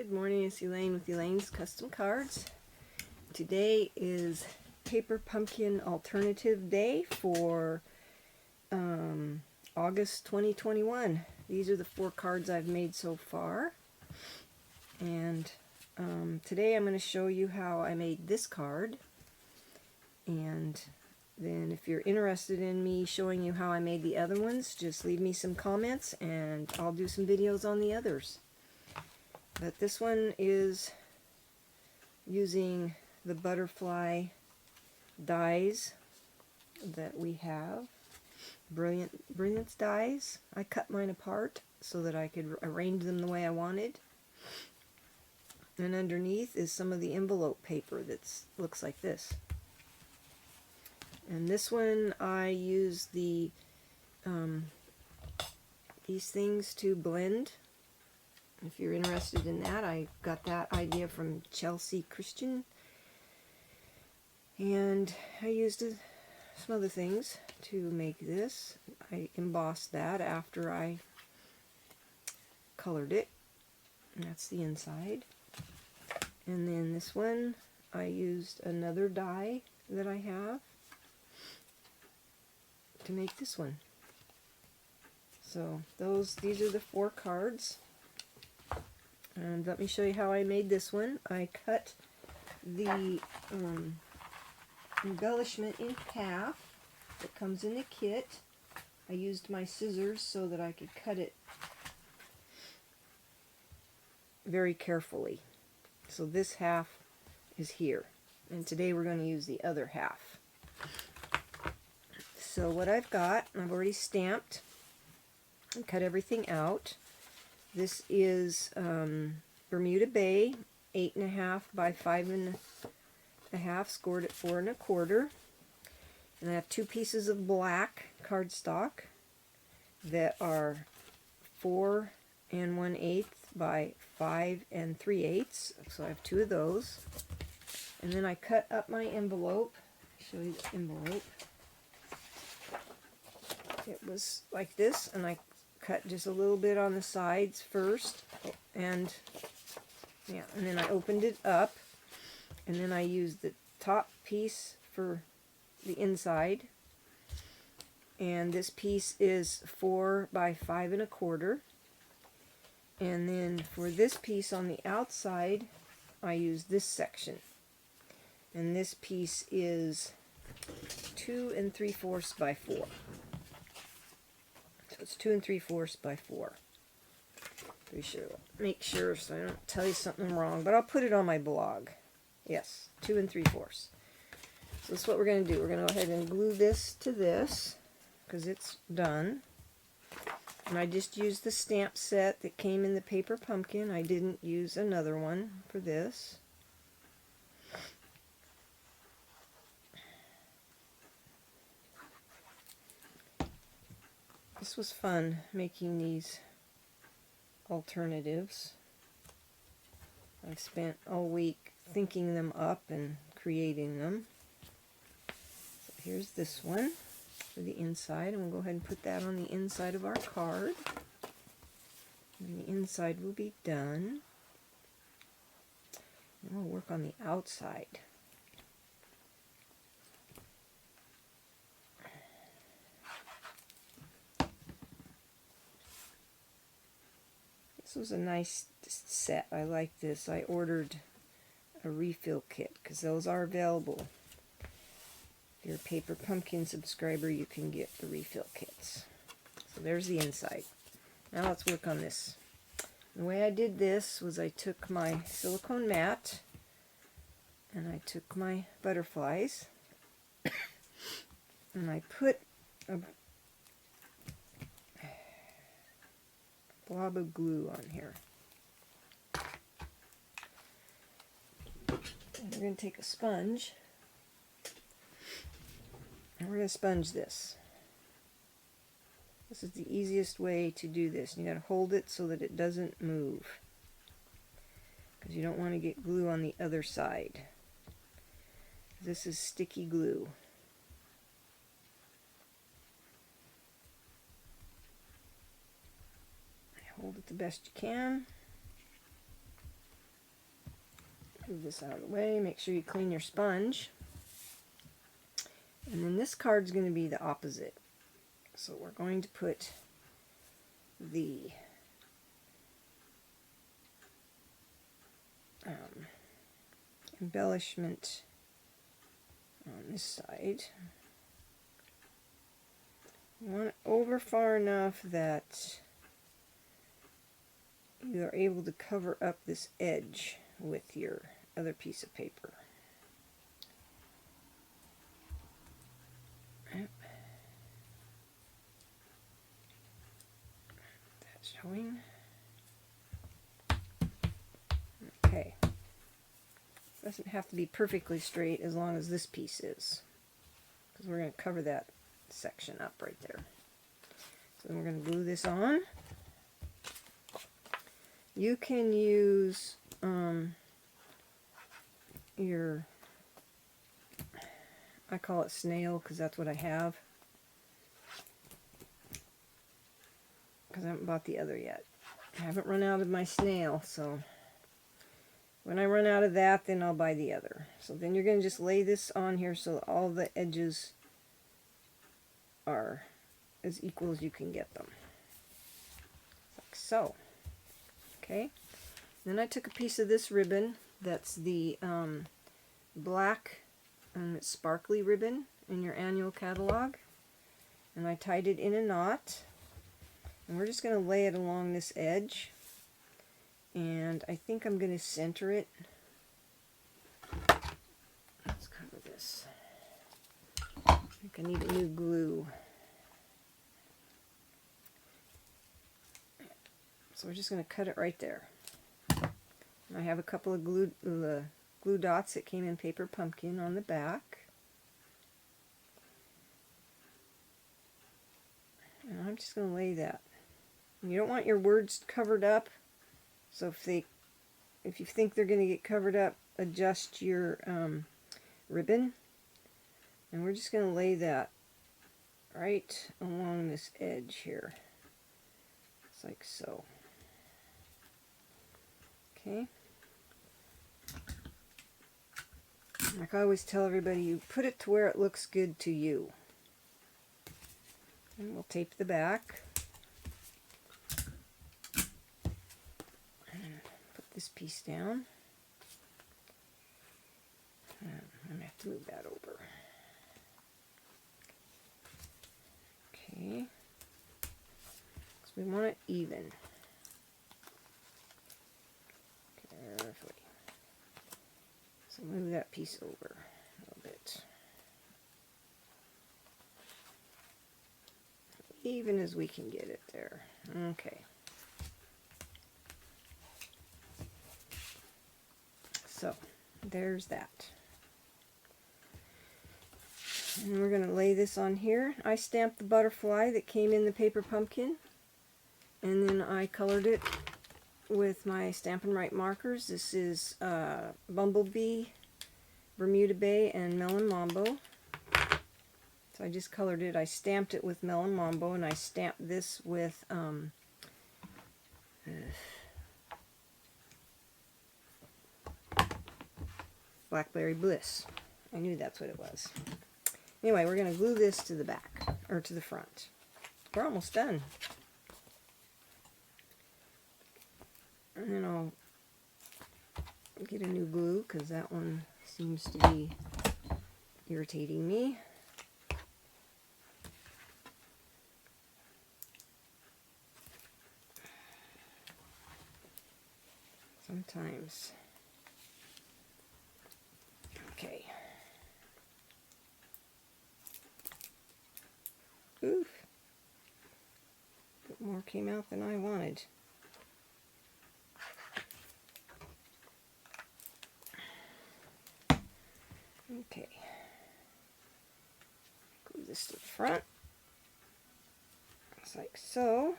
Good morning, it's Elaine with Elaine's Custom Cards. Today is Paper Pumpkin Alternative Day for August 2021. These are the 4 cards I've made so far. And today I'm going to show you how I made this card. And then if you're interested in me showing you how I made the other ones, just leave me some comments and I'll do some videos on the others. But this one is using the butterfly dies that we have. Brilliance dies. I cut mine apart so that I could arrange them the way I wanted. And underneath is some of the envelope paper that looks like this. And this one I use the these things to blend. If you're interested in that, I got that idea from Chelsea Christian. And I used some other things to make this. I embossed that after I colored it. And that's the inside. And then this one, I used another die that I have to make this one. So these are the 4 cards. And let me show you how I made this one. I cut the embellishment in half that comes in the kit. I used my scissors so that I could cut it very carefully. So this half is here. And today we're going to use the other half. So what I've got, I've already stamped and cut everything out. This is Bermuda Bay, 8.5 by 5.5, scored at 4 1/4. And I have 2 pieces of black cardstock that are 4 1/8 by 5 3/8. So I have 2 of those. And then I cut up my envelope. I'll show you the envelope. It was like this, and I cut just a little bit on the sides first, and then I opened it up, and then I used the top piece for the inside, and this piece is 4 by 5 1/4, and then for this piece on the outside I used this section, and this piece is 2 3/4 by 4. So it's 2 3/4 by 4. Pretty sure. Make sure so I don't tell you something wrong, but I'll put it on my blog. Yes, 2 3/4. So that's what we're going to do. We're going to go ahead and glue this to this because it's done. And I just used the stamp set that came in the paper pumpkin. I didn't use another one for this. This was fun making these alternatives. I've spent all week thinking them up and creating them. So here's this one for the inside, and we'll go ahead and put that on the inside of our card. And the inside will be done. And we'll work on the outside. This was a nice set. I like this. I ordered a refill kit because those are available. If you're a Paper Pumpkin subscriber, you can get the refill kits. So there's the inside. Now let's work on this. The way I did this was I took my silicone mat and I took my butterflies and I put a blob of glue on here. And we're going to take a sponge and we're going to sponge this. This is the easiest way to do this. You got to hold it so that it doesn't move because you don't want to get glue on the other side. This is sticky glue. Hold it the best you can. Move this out of the way. Make sure you clean your sponge. And then this card's going to be the opposite. So we're going to put the embellishment on this side. You want it over far enough that you are able to cover up this edge with your other piece of paper. That's showing. Okay. Doesn't have to be perfectly straight as long as this piece is, because we're going to cover that section up right there. So then we're going to glue this on. You can use your, I call it snail because that's what I have, because I haven't bought the other yet. I haven't run out of my snail, so when I run out of that, then I'll buy the other. So then you're going to just lay this on here so that all the edges are as equal as you can get them. Like so. Okay. Then I took a piece of this ribbon that's the black and it's sparkly ribbon in your annual catalog, and I tied it in a knot, and we're just going to lay it along this edge, and I think I'm going to center it. Let's cover this. I think I need a new glue. So we're just going to cut it right there. I have a couple of glue dots that came in Paper Pumpkin on the back. And I'm just going to lay that. And you don't want your words covered up, so if you think they're going to get covered up, adjust your ribbon. And we're just going to lay that right along this edge here. It's like so. Okay. Like I always tell everybody, you put it to where it looks good to you. And we'll tape the back. And put this piece down. I'm going to have to move that over. Okay. So we want it even. Carefully. So move that piece over a little bit. Even as we can get it there. Okay. So, there's that. And we're going to lay this on here. I stamped the butterfly that came in the Paper Pumpkin, and then I colored it with my Stampin' Right markers. This is Bumblebee, Bermuda Bay, and Melon Mambo. So I just colored it. I stamped it with Melon Mambo, and I stamped this with Blackberry Bliss. I knew that's what it was. Anyway, we're going to glue this to the back, or to the front. We're almost done. And then I'll get a new glue because that one seems to be irritating me. Sometimes. Okay. Oof. A bit more came out than I wanted. Okay. Glue this to the front. It's like so.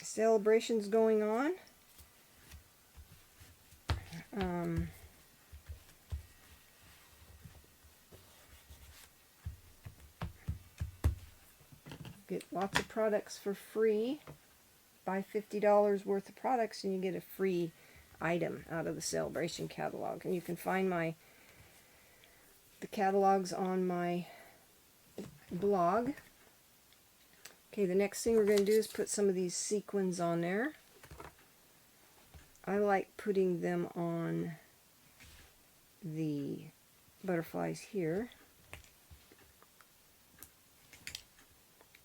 Celebrations going on. Get lots of products for free buy $50 worth of products and you get a free item out of the celebration catalog. And you can find the catalogs on my blog. Okay, the next thing we're going to do is put some of these sequins on there. I like putting them on the butterflies here,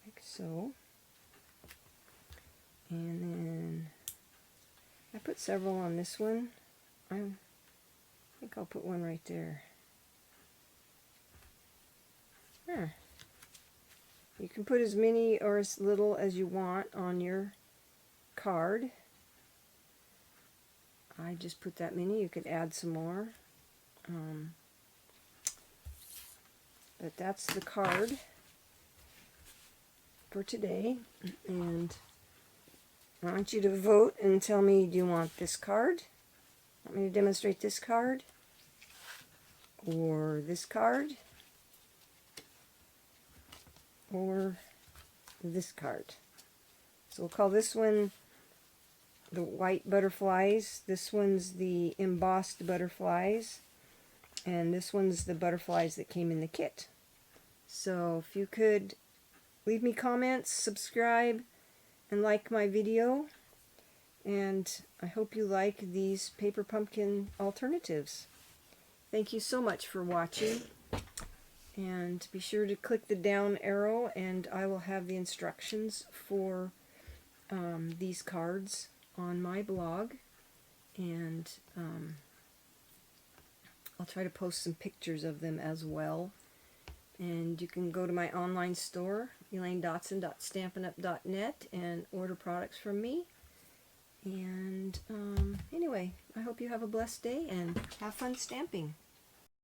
like so. And then I put several on this one. I think I'll put one right there. There. You can put as many or as little as you want on your card. I just put that many. You could add some more. But that's the card for today. And I want you to vote and tell me, do you want this card? Want me to demonstrate this card? Or this card? Or this card? So we'll call this one the white butterflies. This one's the embossed butterflies. And this one's the butterflies that came in the kit. So if you could leave me comments, subscribe, and like my video. And I hope you like these paper pumpkin alternatives. Thank you so much for watching. And be sure to click the down arrow and I will have the instructions for these cards on my blog. And I'll try to post some pictures of them as well. And you can go to my online store, elainescustomcards.stampinup.net, and order products from me. And anyway, I hope you have a blessed day and have fun stamping.